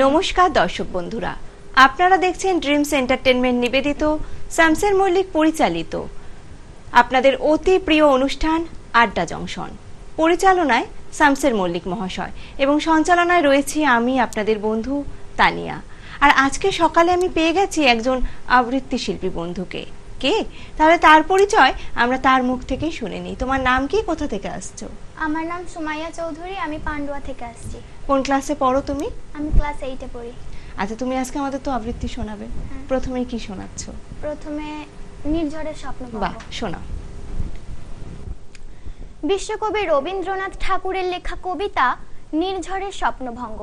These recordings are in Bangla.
নমস্কার দর্শক বন্ধুরা, আপনারা দেখছেন ড্রিমস এন্টারটেনমেন্ট নিবেদিত শামসের মল্লিক পরিচালিত আপনাদের অতি প্রিয় অনুষ্ঠান আড্ডা জংশন। পরিচালনায় শামসের মল্লিক মহাশয় এবং সঞ্চালনায় রয়েছি আমি আপনাদের বন্ধু তানিয়া। আর আজকে সকালে আমি পেয়ে গেছি একজন আবৃত্তি শিল্পী বন্ধুকে। কে? তাহলে তার পরিচয় আমরা তার মুখ থেকেই শুনে নিই। তোমার নাম কি, কোথা থেকে আসছো? আমার নাম সুমাইয়া চৌধুরী, আমি পান্ডুয়া থেকে আসছি। কোন ক্লাসে পড়ো তুমি? আমি ক্লাস 8 এ পড়ি। আচ্ছা, তুমি আজকে আমাদের তো আবৃত্তি শোনাবে। প্রথমে কি শোনাচ্ছ? প্রথমে নির্ঝরের স্বপ্নভঙ্গ। বাহ, শোনাও। বিশ্বকবি রবীন্দ্রনাথ ঠাকুরের লেখা কবিতা নির্ঝরের স্বপ্নভঙ্গ।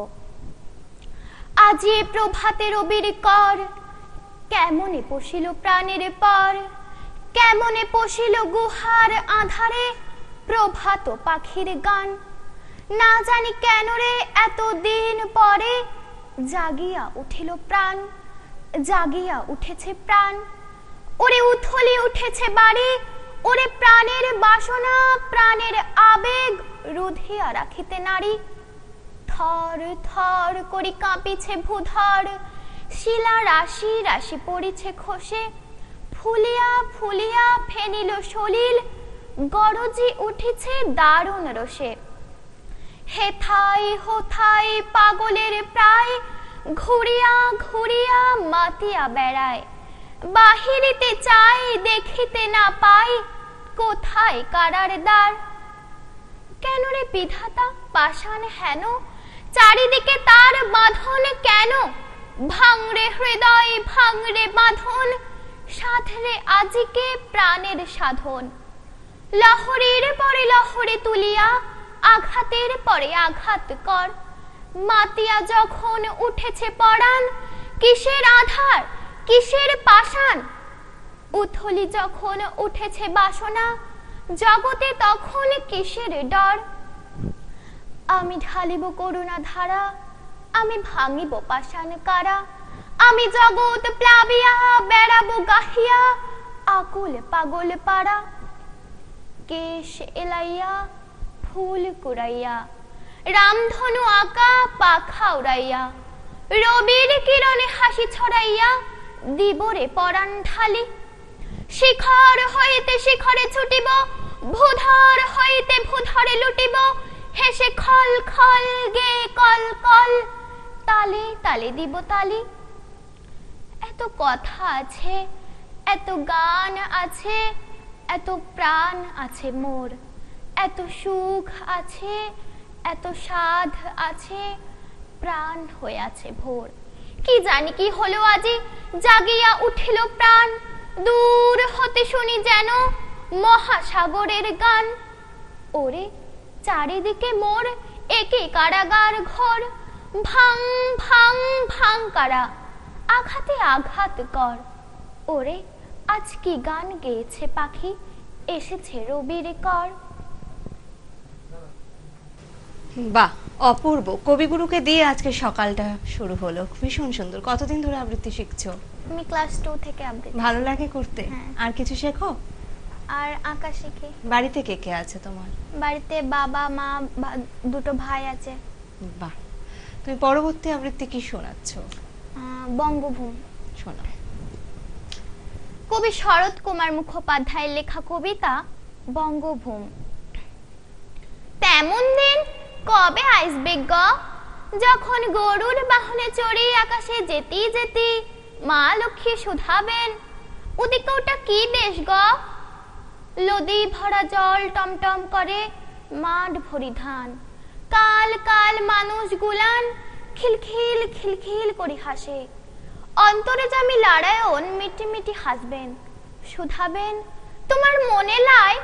আজি প্রভাতে রবির কর, কেমনে পশিল প্রাণের পর, কেমনে পশিল গুহার আধারে প্রভাত পাখির গান। না জানি কেন রে এত দিন পরে জাগিয়া উঠিল প্রাণ, জাগিয়া উঠেছে প্রাণ। ওরে উথলি উঠেছে বাড়ি, ওরে প্রাণের বাসনা প্রাণের আবেগ রুধিয়া রাখিতে নারী। থর থর করি কাঁপিছে ভূধর, শিলা রাশি রাশি পড়িছে খসে। ফুলিয়া ফুলিয়া ফেনিল সলিল, গরজি উঠিছে দারুণ রোষে। হেথাই হোথাই পাগলের প্রায়, ঘুরিয়া ঘুরিয়া মাতিয়া বেড়ায়। বাহিরিতে চাই দেখিতে না পাই, কোথায় কারার দ্বার। কেন রে বিধাতা পাষাণ হেন, চারিদিকে তার বাঁধন কেন। ভাঙরে হৃদয় ভাঙরে বাঁধন, সাধরে আজিকে প্রাণের সাধন। লহরীর পরে লহরে তুলিয়া, আঘাতের পরে আঘাত কর। মাতিয়া যখন উঠেছে পরাণ, কিসের আধার কিসের পাষাণ। উথলি যখন উঠেছে বাসনা, জগতে তখন কিসের ডর। আমি ঢালিব করুণা ধারা, আমি ভাঙিব পাষাণ কারা। আমি জগৎ প্লাবিয়া বেড়াবো গাহিয়া, আকুল পাগল পাড়া। কেশ এলাইয়া ফুল কুড়াইয়া, রামধনু আঁকা পাখা উড়াইয়া। রবির কিরণে হাসি ছড়াইয়া, দিবরে পরাণ ঢালি। শিখর হইতে শিখরে ছুটিব, ভূধর হইতে ভূধরে লুটিব। হেসে খল খল গে কল কল, তালে তালে দিব তালি। এত কথা আছে, এত গান আছে, এত প্রাণ আছে মোর। এত সুখ আছে, এত সাধ আছে, প্রাণ হয়ে আছে ভোর। কি জানি কি হলো আজি, জাগিয়া উঠিল প্রাণ। দূর হতে শুনি যেন মহাসাগরের গান। ওরে চারিদিকে মোর একে কারাগার ঘর। ভাং ভাং ভাং কারা, আঘাতে আঘাত কর। ওরে আজ কি গান গেয়েছে পাখি, এসেছে রবির কর। বাহ, অপূর্ব। কবিগুরুকে দিয়ে আজকে সকালটা শুরু হলো, ভীষণ সুন্দর। কতদিন ধরে আবৃত্তি শিখছো? আমি ক্লাস 2 থেকে আবৃত্তি। ভালো লাগে করতে? আর কিছু শেখো? আর আঁকা শিখি। বাড়িতে কে কে আছে তোমার? বাড়িতে বাবা মা, দুটো ভাই আছে। বাহ, তুমি পরবর্তী আবৃত্তি কি শোনাচ্ছ? বঙ্গভূম শোনাও। কবি শরৎ কুমার মুখোপাধ্যায়ের লেখা কবিতা বঙ্গভূম। তেমন দিন কবে আসবে গ, যখন গরুর বাহনে চড়ে আকাশে যেতে যেতে মা লক্ষ্মী শুধাবেন, ওদিকে ওটা কি দেশ গ। লদি ভরা জল টমটম করে, মাঠ ভরি ধান। কাল কাল মানুষ গুলান খিলখিল খিলখিল করে হাসে। অন্তরে জামি লাড়ায়ন মিটি মিটি হাসবেন, শুধাবেন, তোমার মনে লাই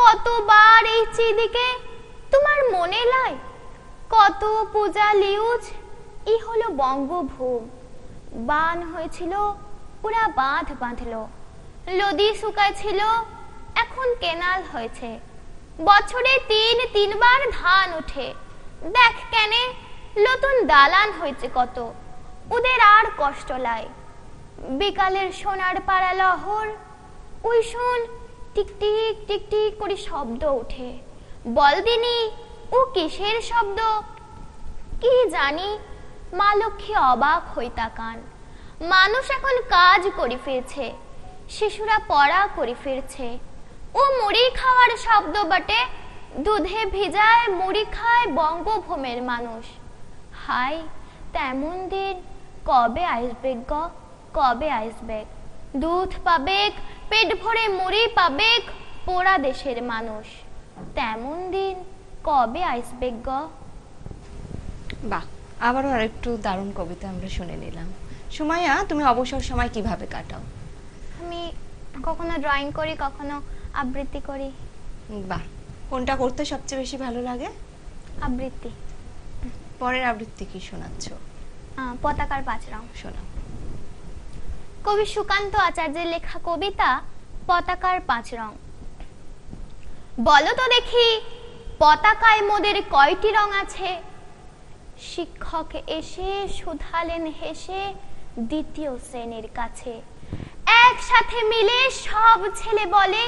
কতবার এই চিদিকে। তোমার মনে লাই কত পূজা লিউজ, ই হলো বঙ্গভূম। বান হয়েছিল, ওরা বাঁধ বাঁধল। লদি শুকায় ছিল, এখন কেনাল হয়েছে। বছরে 3 বার ধান ওঠে। দেখ কেনে নতুন দালান হয়েছে কত, ওদের আর কষ্ট লাই। বিকালের সোনার পাড়া লহর, ওই শোন টিকটিক টিকটিক করে শব্দ ওঠে। বল দিনি ও কিসের শব্দ? কি জানি, মা লক্ষ্মী অবাক হই তাকান। মানুষ এখন কাজ করে ফিরছে, শিশুরা পড়া করে ফিরছে। ও মুড়ি খাওয়ার শব্দ বটে, দুধে ভিজায় মুড়ি খায় বঙ্গভূমের মানুষ। হাই, তেমন দিন কবে আসবে গ, কবে আসবে? দুধ পাবেক, পেট ভরে মুড়ি পাবেক পোড়া দেশের মানুষ। তেমন দিন কবে আসবে গ? বাহ, আবারও আরেকটু দারুণ কবিতা আমরা শুনে নিলাম। সুমাইয়া, তুমি অবসর সময় কিভাবে কাটাও? আমি কখনো ড্রয়িং করি, কখনো আবৃত্তি করি। বাহ, কোনটা করতে সবচেয়ে বেশি ভালো লাগে? আবৃত্তি। পরের আবৃত্তি কি শোনাচ্ছ? পতাকার 5 রং। শোনাও। কবি সুকান্ত আচার্যের লেখা কবিতা পতাকার 5 রং। বলো তো দেখি, পতাকায় মোদের কয়টি রং আছে? শিক্ষক এসে শুধালেন হেসে দ্বিতীয় শ্রেণীর কাছে। একসাথে মিলে সব ছেলে বলে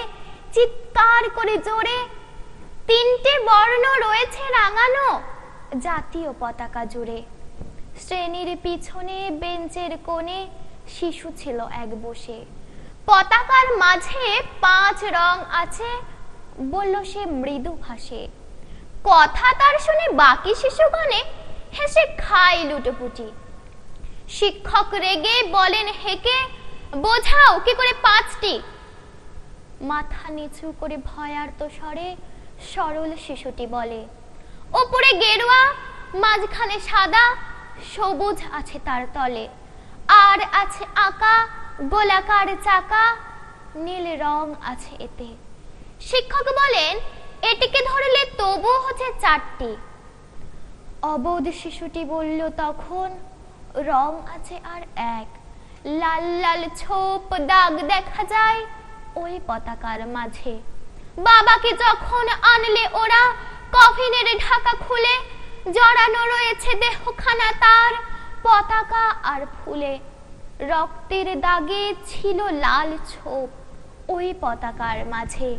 চিৎকার করে জোরে, 3টে বর্ণ রয়েছে রাঙানো জাতীয় পতাকা জুড়ে। শ্রেণীর পিছনে বেঞ্চের কোণে শিশু ছিল এক বসে। পতাকার মাঝে 5 রং আছে, বলল সে মৃদু ভাষে। কথা তার শুনে বাকি শিশুগণে হেসে খায় লুটোপুটি। শিক্ষক রেগে বলেন হেকে, বোঝাও কি করে 5টি? মাথা নিচু করে ভয়ার্ত স্বরে সরল শিশুটি বলে, ওপরে গেরুয়া, মাঝখানে সাদা, সবুজ আছে তার তলে, আর আছে আঁকা গোলাকার চাকা, নীল রং আছে এতে। শিক্ষক বলেন, এটিকে ধরলে তবু হচ্ছে 4টি। অবোধ শিশুটি বলল তখন, রং আছে আর এক, লাল লাল ছোপ দাগ দেখা যায় ওই পতাকার মাঝে। বাবাকে যখন আনলে ওরা, কফিনের ঢাকা খুলে জড়ানো রয়েছে দেহখানা তার পতাকা আর ফুলে। রক্তের দাগে ছিল লাল ছোপ ওই পতাকার মাঝে।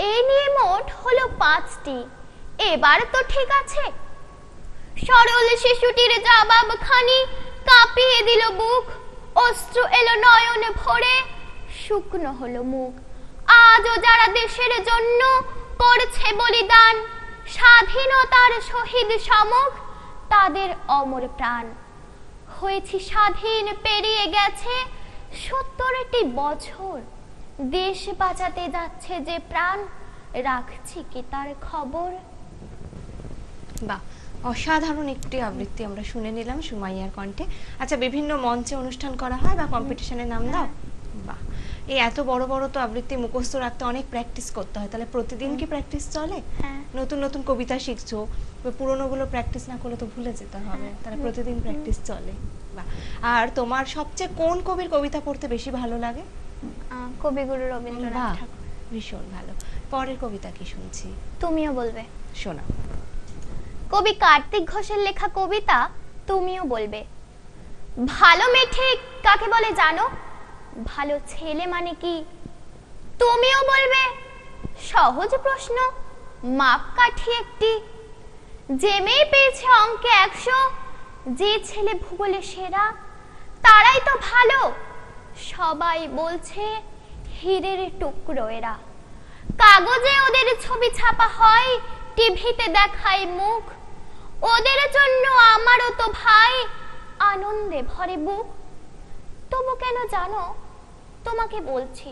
এই নিয়ে মোট হলো 5টি, এবার তো ঠিক আছে? সরল শিশুটির জবাব খানি কাঁপিয়ে দিল বুক, অশ্রু এলো নয়ন ভরে, শুকনো হলো মুখ। আজও যারা দেশের জন্য করছে বলিদান, স্বাধীনতার শহীদ সমুখ তাদের অমর প্রাণ। হয়েছি স্বাধীন, পেরিয়ে গেছে 70টি বছর, দেশ বাঁচাতে যাচ্ছে যে প্রাণ, রাখছি কি তার খবর? বাহ, অসাধারণ একটি আবৃত্তি আমরা শুনে নিলাম সুমাইয়ার কণ্ঠে। আচ্ছা, বিভিন্ন মঞ্চে অনুষ্ঠান করা হয় বা কম্পিটিশনে নাম দাও? বাহ, এই এত বড় বড় তো আবৃত্তি মুখস্থ রাখতে অনেক প্র্যাকটিস করতে হয়, তাহলে প্রতিদিন কি প্র্যাকটিস চলে? হ্যাঁ। নতুন নতুন কবিতা শিখছো, পুরোনোগুলো প্রাকটিস না করলে তো ভুলে যেতে হবে, তাহলে প্রতিদিন প্র্যাকটিস চলে। বাহ, আর তোমার সবচেয়ে কোন কবির কবিতা পড়তে বেশি ভালো লাগে? কবিগুরু রবীন্দ্রনাথ ঠাকুর। ভীষণ ভালো। পরের কবিতা কি শুনছি? তুমিও বলবে। শোনাও। কবি কার্তিক ঘোষের লেখা কবিতা তুমিও বলবে। ভালো মেয়ে ঠিক কাকে বলে জানো? ভালো ছেলে মানে কি তুমিও বলবে? সহজ প্রশ্ন, মাপকাঠি একটি। যে মেয়ে পেয়েছে অঙ্কে 100, যে ছেলে ভূগোলে সেরা, তারাই তো ভালো। সবাই বলছে হীরের টুকরো এরা। কাগজে ওদের ছবি ছাপা হয়, টিভিতে দেখায় মুখ। ওদের জন্য আমারও তো ভাই আনন্দে ভরে বুক। তবু কেন জানো, তোমাকে বলছি,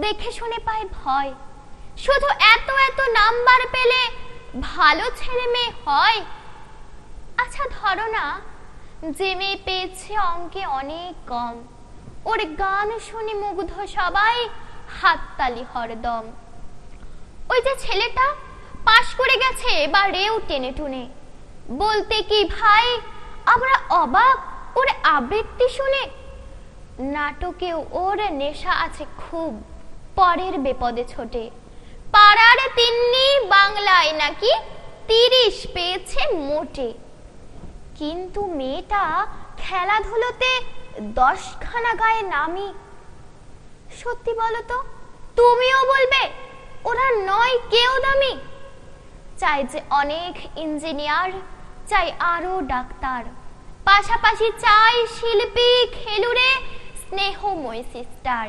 দেখে শুনে পাই ভয়। শুধু এত এত নাম্বার পেলে ভালো ছেলে মেয়ে হয়? আচ্ছা ধরো না, যে মেয়ে পেয়েছে অঙ্কে অনেক কম, ওর গান শুনে মুগ্ধ সবাই, হাততালি হরদম। ওই যে ছেলেটা পাশ করে গেছে এবারেও টেনে টুনে, বলতে কি ভাই আমরা অবাক ওর আবৃত্তি শুনে। নাটকেও ওর নেশা আছে খুব, পরের বেপদে ছোটে। পাড়ার তিন্নি বাংলায় নাকি 30 পেয়েছে মোটে। কিন্তু মেয়েটা খেলাধুলোতে 10খানা গায়ে নামি। সত্যি বলো তো, তুমিও বলবে ওরা নয় কেউ দামি? চাই যে অনেক ইঞ্জিনিয়ার, চাই আরো ডাক্তার, পাশাপাশি চাই শিল্পী খেলুড়ে স্নেহময় সিস্টার।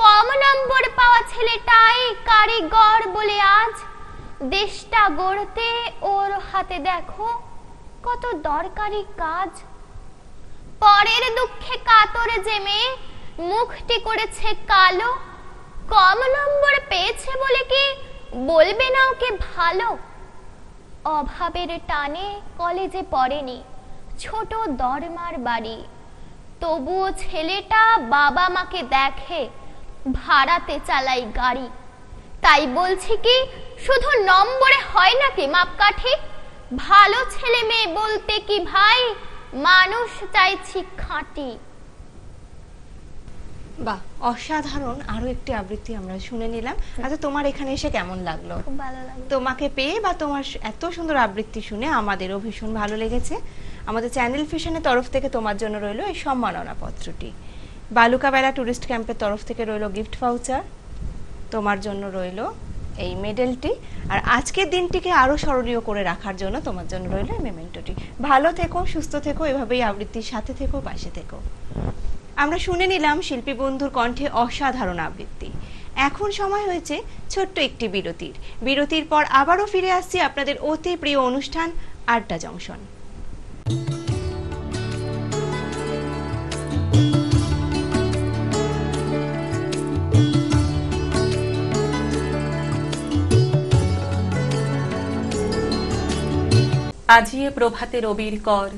কম নম্বর পাওয়া ছেলেটাই কারিগর বলে আজ দেশটা গড়তে ওর হাতে দেখো কত দরকারি কাজ। পরের দুঃখে কাতর জেমে মুখটি করেছে কালো, কম নম্বর পেয়েছে বলে কি বলবে না ওকে ভালো। অভাবের টানে কলেজে পড়েনি, ছোট দরমার বাড়ি, তবুও ছেলেটা বাবা মাকে দেখে ভাড়াতে চালাই গাড়ি। তাই বলছি কি শুধু নম্বরে হয় নাকি মাপকাঠি, ভালো ছেলে মেয়ে বলতে কি ভাই মানুষ চাইছি খাঁটি। বাহ, অসাধারণ আরো একটি আবৃত্তি আমরা শুনে নিলাম। আচ্ছা, তোমার এখানে এসে কেমন লাগলো? খুব ভালো লাগলো। তোমাকে পেয়ে বা তোমার এত সুন্দর আবৃত্তি শুনে আমাদেরও ভীষণ ভালো লেগেছে। আমাদের চ্যানেল ফিশনের তরফ থেকে তোমার জন্য রইলো এই সম্মাননা পত্রটি। বালুকাবেলা টুরিস্ট ক্যাম্পের তরফ থেকে রইলো গিফট ভাউচার, তোমার জন্য রইলো এই মেডেলটি, আর আজকের দিনটিকে আরো স্মরণীয় করে রাখার জন্য তোমার জন্য রইলো এই মেমেন্টোটি। ভালো থেকো, সুস্থ থেকো, এভাবেই আবৃত্তির সাথে থেকো, পাশে থেকো। আমরা শুনে নিলাম শিল্পী বন্ধুর কণ্ঠে অসাধারণ আবৃত্তি। এখন সময় হয়েছে ছোট্ট একটি বিরতির। বিরতির পর আবারও ফিরে আসছি আপনাদের অতি প্রিয় অনুষ্ঠান আড্ডা জংশন। আজিয়ে প্রভাতে রবির কর,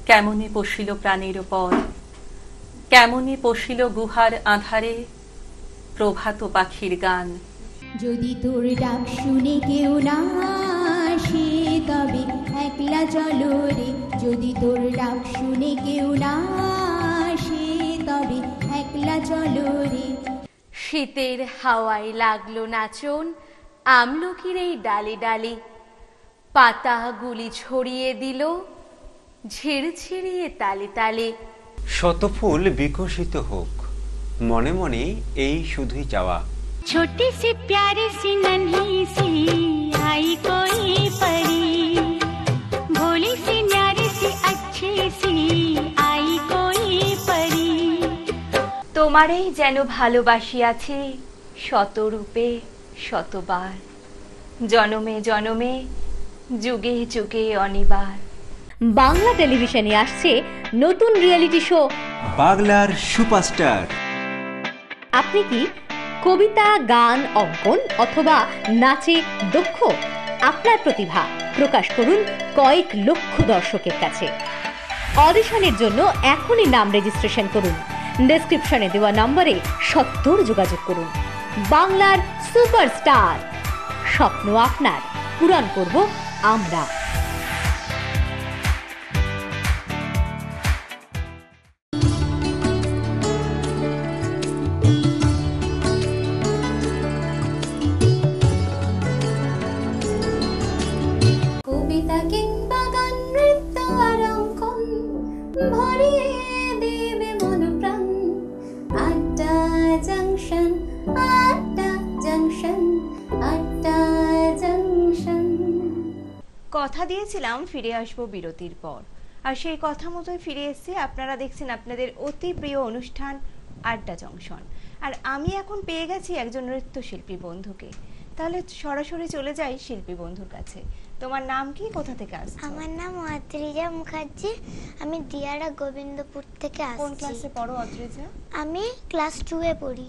কেমনে পশিল প্রাণের পর, কেমনে পশিল গুহার আধারে প্রভাত পাখির গান। যদি তোর ডাক শুনে কেউ না আসে তবে একলা চলো রে, যদি তোর ডাক শুনে কেউ না আসে তবে একলা চলো রে। শীতের হাওয়ায় লাগলো নাচন আমলকির এই ডালে ডালে, পাতাগুলি ছড়িয়ে দিল ঝিরঝিরিয়ে তালে তালে। শত ফুল বিকশিত হোক, মনে মনে এই শুধুই চাওয়া। छोटी सी प्यारी सी नन्ही सी आई कोई परी, भोली सी न्यारी सी अच्छी सी आई कोई परी। তোমারেই যেন ভালোবাসিয়াছি শতরূপে শতবার, জনমে জনমে যুগে যুগে অনিবার। বাংলা টেলিভিশনে আসছে নতুন রিয়েলিটি শো বাংলার সুপারস্টার। আপনি কি কবিতা, গান, অঙ্কন অথবা নাচে দক্ষ? আপনার প্রতিভা প্রকাশ করুন কয়েক লক্ষ দর্শকের কাছে। অডিশনের জন্য এখনই নাম রেজিস্ট্রেশন করুন। ডেসক্রিপশনে দেওয়া নম্বরে সত্বর যোগাযোগ করুন। বাংলার সুপারস্টার, স্বপ্ন আপনার, পূরণ করব আমরা। কবিতা কিংবা গান, নৃত্য আর অঙ্কন ভরিয়ে দেবে মন প্রাণ। আড্ডা জংশন, আড্ডা জংশন, আড্ডা জংশন। কথা দিয়েছিলাম ফিরে আসবো বিরতির পর, আর সেই কথা মতোই ফিরে এসেছি। আপনারা দেখছেন আপনাদের অতি প্রিয় অনুষ্ঠান আড্ডা জংশন, আর আমি এখন পেয়ে গেছি একজন নৃত্যশিল্পী বন্ধুকে। তাহলে সরাসরি চলে যাই শিল্পী বন্ধুর কাছে। তোমার নাম কি, কোথা থেকে আসছো? আমার নাম অদ্রিজা মুখার্জি, আমি দিয়ারা গোবিন্দপুর থেকে আসছি। কোন ক্লাসে পড়ো অদ্রিজা? আমি ক্লাস 2 এ পড়ি।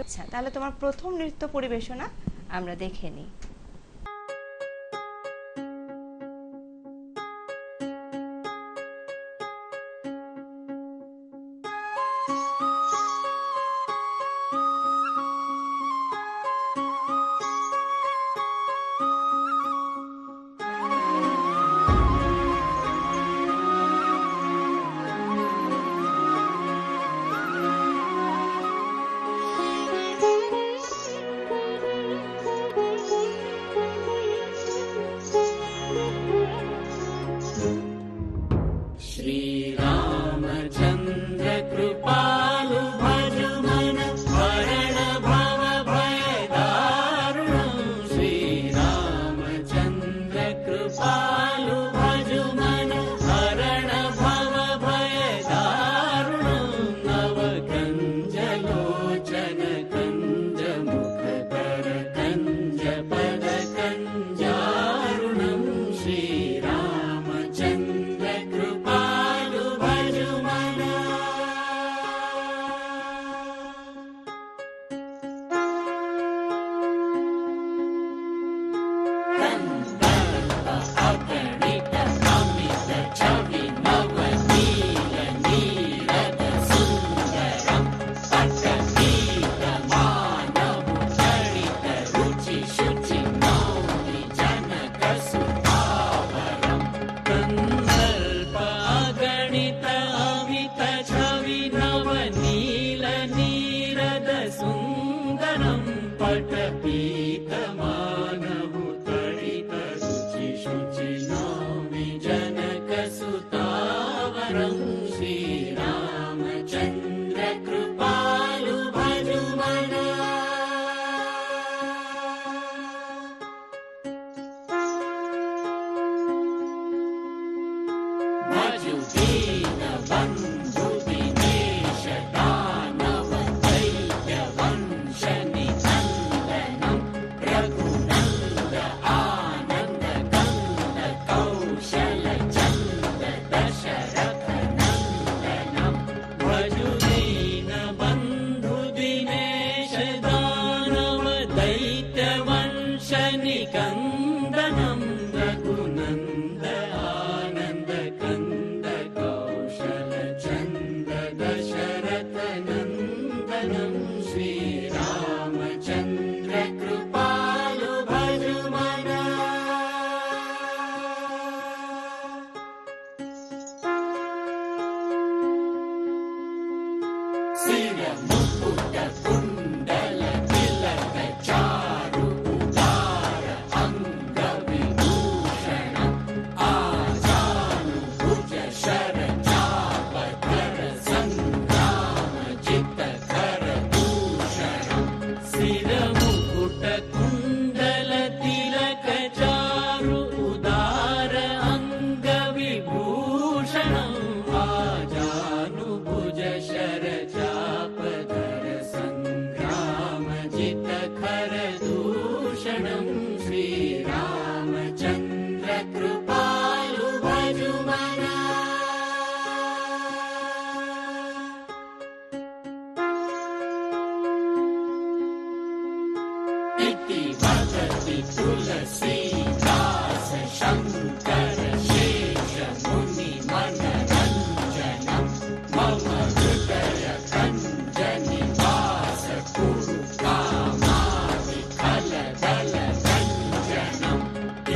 আচ্ছা, তাহলে তোমার প্রথম নৃত্য পরিবেশনা আমরা দেখে নিই। श्रीरामचन्द्र कृपालु भजुमना भजु दीनबन्धु दिनेश दानव दैत्य वंश निकन्दनं रघुनन्द आनन्द कन्द कौशल चन्द दशरथ नन्दनं भजु दीनबन्धु दिनेश दानव दैत्य वंश निकन्दनं रघुनन्द आनन्द कन्द कौशल चन्द दशरथ नन्दनं श्रीरामचन्द्र कृपालु भजुमना सिरमुकुट कुण्डल तिलक चारु उदार अंग विभूषण आजानुभुज शर चाप धर संग्राम जित कर दूषण सिरमुकुट कुण्डल तिलक चारु उदार अंग विभूषण आजानुभुज शर चाप धर संग्राम जित खर दूषणं श्रीरामचन्द्र कृपालु भजुमना इति वदति तुलसीदास शङ्कर शेष मुनि मनरञ्जनं मम हृदय कञ्ज निवास कुरु कामादि खलदल रञ्जनम्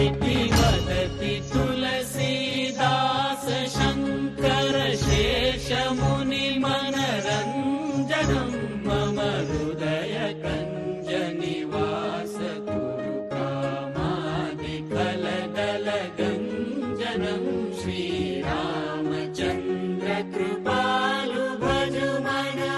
इति वदति तुलसीदास शङ्कर शेष मुनि मनरञ्जनं मम हृदय कञ्ज निवास कुरु कामादि खलदल गञ्जनं श्रीरामचन्द्र कृपालु भजुमना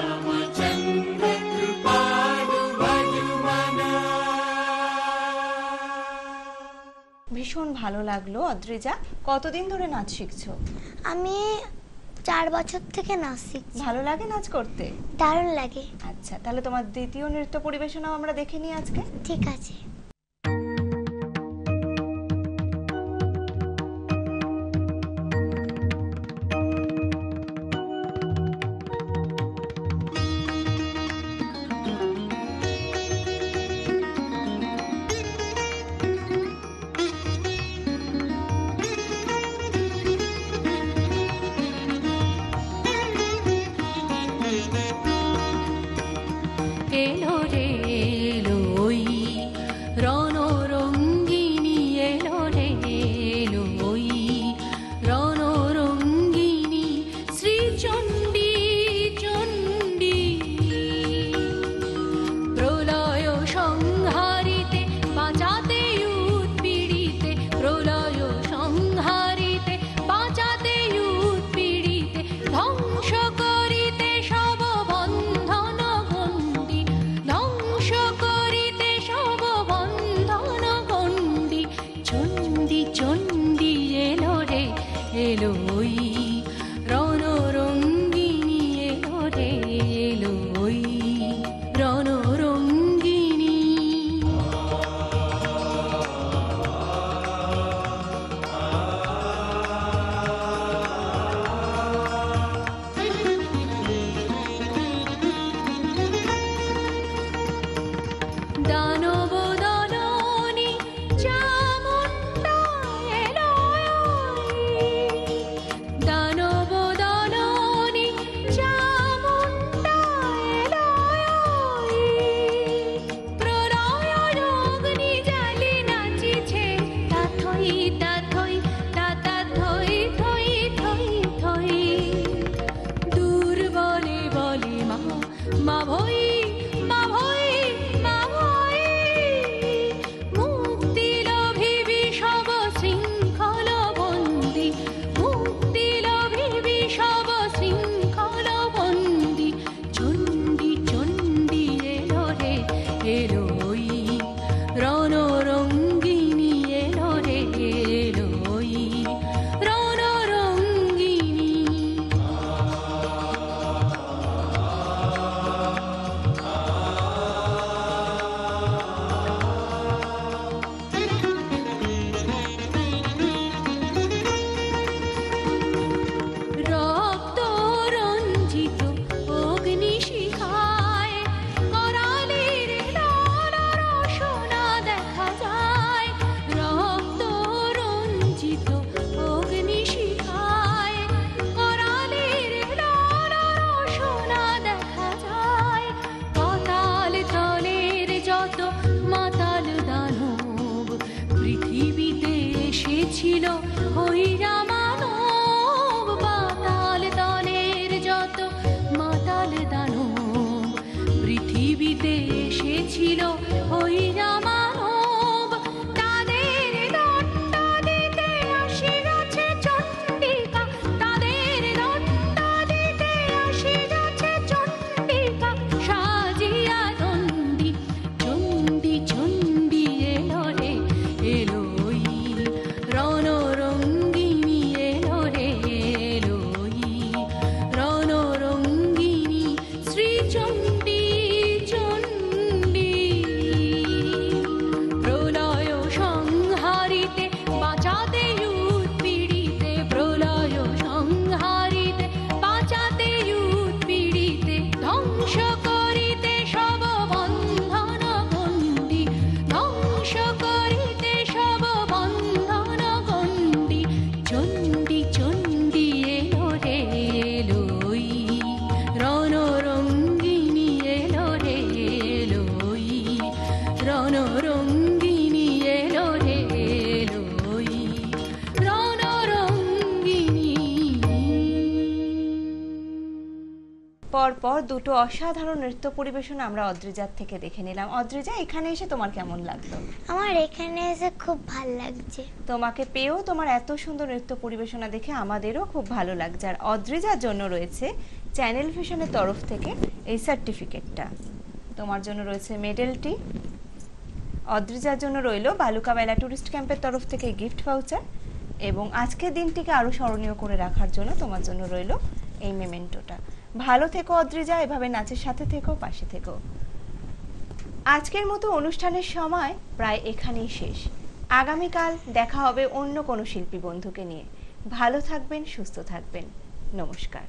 श्रीरामचन्द्र कृपालु भजुमना ভীষণ ভালো লাগলো অদ্রিজা। কতদিন ধরে নাচ শিখছো? আমি 4 বছর থেকে নাচ শিখছি। ভালো লাগে নাচ করতে? দারুণ লাগে। আচ্ছা, তাহলে তোমার দ্বিতীয় নৃত্য পরিবেশনাও আমরা দেখে নিই আজকে। ঠিক আছে। এলো রে এলো ওই রণরঙ্গিনী এলো রে এলো ওই রণরঙ্গিনী শ্রীচণ্ডী চণ্ডী প্রলয় সংহারিতে বাঁচাতে উৎপীড়িতে প্রলয় সংহারিতে বাঁচাতে উৎপীড়িতে ধ্বংস করিতে সব বন্ধন গণ্ডি ছিল ওই রামানব, তাদের দণ্ড দিতে আসি গেছে চণ্ডিকা, তাদের দণ্ড দিতে আসি গেছে চণ্ডিকা, সাজিয়া দণ্ডি চণ্ডী চণ্ডী এলো রে এলো ওই রণরঙ্গিনী এলো রে এলো ওই রণরঙ্গিনী শ্রীচণ্ডী চণ্ডী। প্রলয় সংহারিতে বাঁচাতে উৎপীড়িতে, প্রলয় সংহারিতে বাঁচাতে উৎপীড়িতে, ধ্বংস করিতে সব বন্ধন গণ্ডি, ধ্বংস করিতে সব বন্ধন গণ্ডি, চণ্ডী চণ্ডী এলো রে এলো ওই রণরঙ্গিনী এলো রে এলো ওই রণরঙ্গিনী এলো রে এলো ওই রণরঙ্গিনী। পরপর দুটো অসাধারণ নৃত্য পরিবেশন আমরা অদ্রিজার থেকে দেখে নিলাম। অদ্রিজা, এখানে এসে তোমার কেমন লাগলো? আমার এখানে এসে খুব ভালো লাগছে। তোমাকে পেয়েও তোমার এত সুন্দর নৃত্য পরিবেশনা দেখে আমাদেরও খুব ভালো লাগছে। আর অদ্রিজার জন্য রয়েছে চ্যানেল ভিশনের তরফ থেকে এই সার্টিফিকেটটা, তোমার জন্য রয়েছে মেডেলটি, অদ্রিজার জন্য রইল বালুকা মেলা টুরিস্ট ক্যাম্পের তরফ থেকে গিফট ভাউচার, এবং আজকের দিনটিকে আরো স্মরণীয় করে রাখার জন্য তোমার জন্য রইল এই মেমেন্টোটা। ভালো থেকো অদ্রিজা, এভাবে নাচের সাথে থেকো, পাশে থেকো। আজকের মতো অনুষ্ঠানের সময় প্রায় এখানেই শেষ। আগামীকাল দেখা হবে অন্য কোনো শিল্পী বন্ধুকে নিয়ে। ভালো থাকবেন, সুস্থ থাকবেন। নমস্কার।